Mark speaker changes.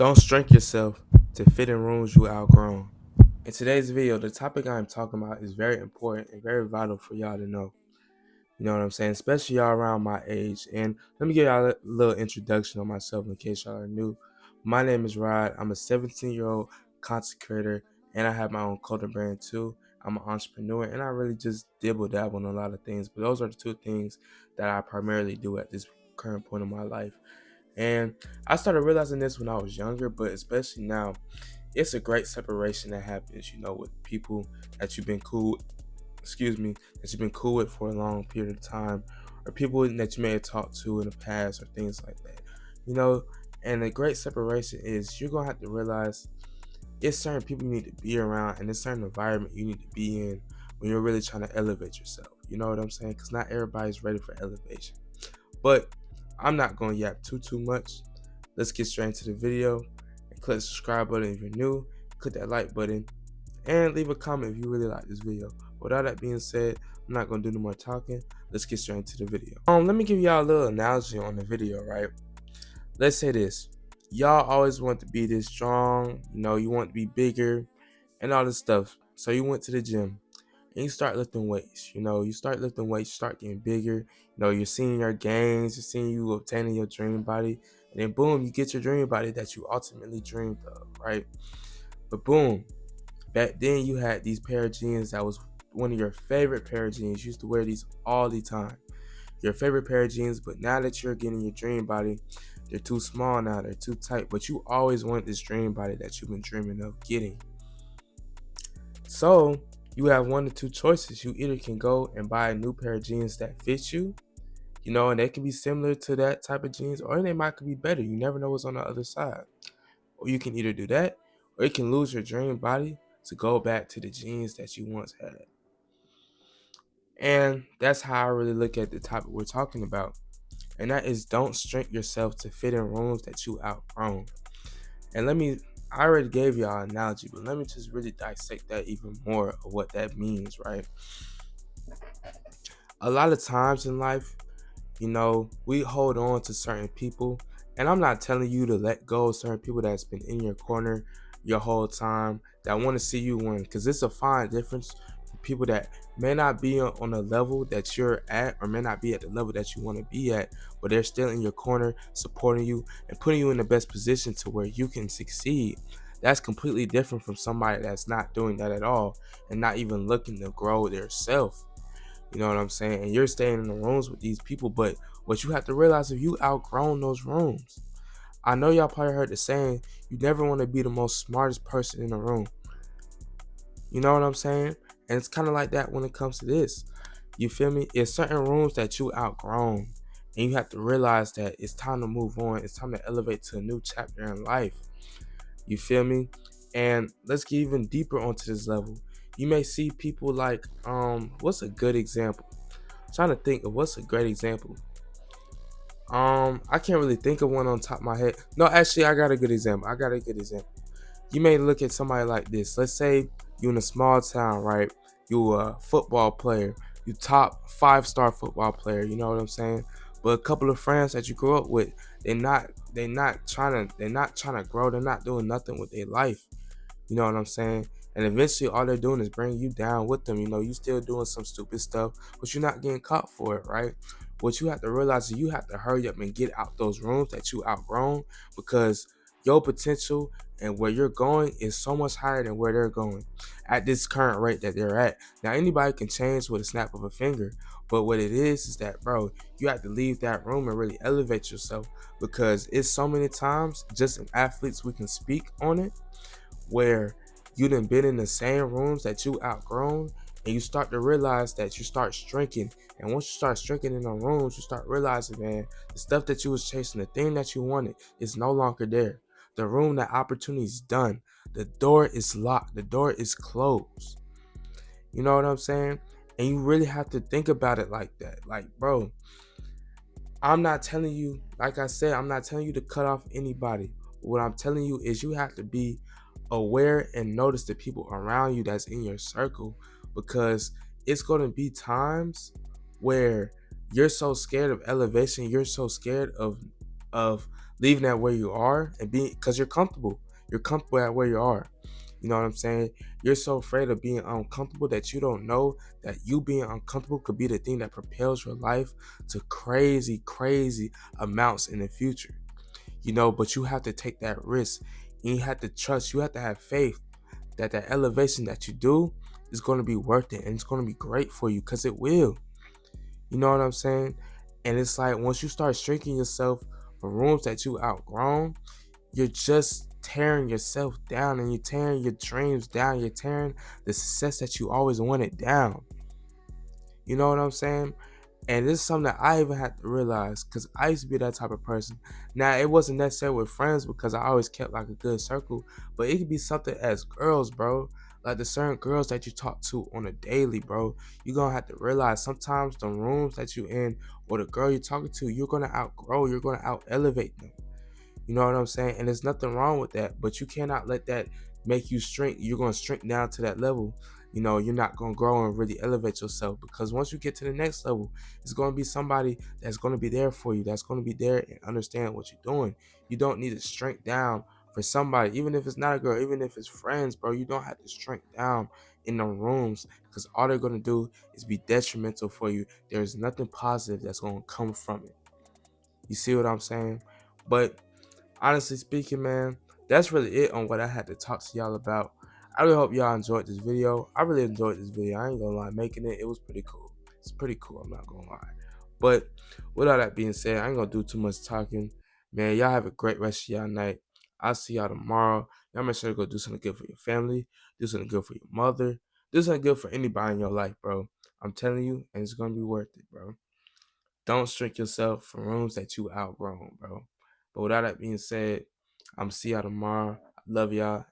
Speaker 1: Don't shrink yourself to fit in rooms you outgrown. In today's video, the topic I'm talking about is very important and very vital for y'all to know. You know what I'm saying? Especially y'all around my age. And let me give y'all a little introduction on myself in case y'all are new. My name is Rod. I'm a 17-year-old content creator and I have my own clothing brand too. I'm an entrepreneur and I really just dibble dabble on a lot of things. But those are the two things that I primarily do at this current point in my life. And I started realizing this when I was younger, but especially now, it's a great separation that happens, with people that you've been cool, that you've been cool with for a long period of time, or people that you may have talked to in the past, or things like that. You know, and the great separation is you're gonna have to realize it's certain people you need to be around, and it's certain environment you need to be in when you're really trying to elevate yourself. You know what I'm saying? Because not everybody's ready for elevation. But I'm not going to yap too much. Let's get straight into the video and click the subscribe button if you're new. Click that like button and leave a comment if you really like this video. With all that being said, I'm not going to do no more talking. Let's get straight into the video. Let me give y'all a little analogy on the video, right? Let's say this. Y'all always want to be this strong, you want to be bigger and all this stuff. So you went to the gym and you start lifting weights. You start lifting weights, you start getting bigger. You're seeing your gains, you're seeing you obtaining your dream body, and then boom, you get your dream body that you ultimately dreamed of, right? But boom, back then you had these pair of jeans that was one of your favorite pair of jeans. You used to wear these all the time. Your favorite pair of jeans, but now that you're getting your dream body, they're too small now, they're too tight. But you always want this dream body that you've been dreaming of getting. So you have one or two choices. You either can go and buy a new pair of jeans that fits you, and they can be similar to that type of jeans, or they might be better. You never know what's on the other side. Or you can either do that, or you can lose your dream body to go back to the jeans that you once had. And that's how I really look at the topic we're talking about. And that is, don't shrink yourself to fit in rooms that you outgrown. And I already gave y'all an analogy, but let me just really dissect that even more of what that means, right? A lot of times in life, we hold on to certain people, and I'm not telling you to let go of certain people that's been in your corner your whole time, that want to see you win, because it's a fine difference for people that may not be on the level that you're at, or may not be at the level that you want to be at, but they're still in your corner supporting you and putting you in the best position to where you can succeed. That's completely different from somebody that's not doing that at all and not even looking to grow their self. You know what I'm saying? And you're staying in the rooms with these people, but what you have to realize, if you outgrown those rooms, I know y'all probably heard the saying, you never want to be the most smartest person in the room. You know what I'm saying? And it's kind of like that when it comes to this. You feel me? It's certain rooms that you outgrown, and you have to realize that it's time to move on. It's time to elevate to a new chapter in life. You feel me? And let's get even deeper onto this level. You may see people like, what's a good example? I'm trying to think of what's a great example. I can't really think of one on top of my head. No, actually, I got a good example. You may look at somebody like this. Let's say you're in a small town, right? You're a football player. You top 5-star football player. You know what I'm saying? But a couple of friends that you grew up with, they're not trying to grow. They're not doing nothing with their life. You know what I'm saying? And eventually all they're doing is bringing you down with them. You still doing some stupid stuff, but you're not getting caught for it, right? What you have to realize is you have to hurry up and get out those rooms that you outgrown, because your potential and where you're going is so much higher than where they're going at this current rate that they're at. Now, anybody can change with a snap of a finger, but what it is that, bro, you have to leave that room and really elevate yourself, because it's so many times, just in athletes, we can speak on it, where you done been in the same rooms that you outgrown, and you start to realize that you start shrinking. And once you start shrinking in the rooms, you start realizing, man, the stuff that you was chasing, the thing that you wanted, is no longer there. The room, that opportunity is done. The door is locked. The door is closed. You know what I'm saying? And you really have to think about it like that. Like, bro, I'm not telling you, like I said, I'm not telling you to cut off anybody. What I'm telling you is you have to be aware and notice the people around you that's in your circle, because it's going to be times where you're so scared of elevation, you're so scared of leaving at where you are and being, because you're comfortable. You're comfortable at where you are. You know what I'm saying? You're so afraid of being uncomfortable that you don't know that you being uncomfortable could be the thing that propels your life to crazy, crazy amounts in the future. But you have to take that risk. And you have to trust, you have to have faith that that elevation that you do is going to be worth it and it's going to be great for you, because it will. You know what I'm saying? And it's like once you start shrinking yourself for rooms that you outgrown, you're just tearing yourself down, and you're tearing your dreams down. You're tearing the success that you always wanted down. You know what I'm saying? And this is something that I even had to realize, because I used to be that type of person. Now, it wasn't necessarily with friends because I always kept like a good circle, but it could be something as girls, bro. Like the certain girls that you talk to on a daily, bro. You're going to have to realize sometimes the rooms that you in or the girl you're talking to, you're going to outgrow, you're going to out elevate them. You know what I'm saying? And there's nothing wrong with that, but you cannot let that make you shrink. You're going to shrink down to that level. You're not going to grow and really elevate yourself, because once you get to the next level, it's going to be somebody that's going to be there for you, that's going to be there and understand what you're doing. You don't need to shrink down for somebody, even if it's not a girl, even if it's friends, bro. You don't have to shrink down in the rooms, because all they're going to do is be detrimental for you. There's nothing positive that's going to come from it. You see what I'm saying? But honestly speaking, man, that's really it on what I had to talk to y'all about. I really hope y'all enjoyed this video. I really enjoyed this video. I ain't gonna lie, making it was pretty cool. It's pretty cool, I'm not gonna lie. But with all that being said, I ain't gonna do too much talking. Man, y'all have a great rest of y'all night. I'll see y'all tomorrow. Y'all make sure to go do something good for your family, do something good for your mother, do something good for anybody in your life, bro. I'm telling you, and it's gonna be worth it, bro. Don't shrink yourself from rooms that you outgrown, bro. But with all that being said, I'm see y'all tomorrow. I love y'all.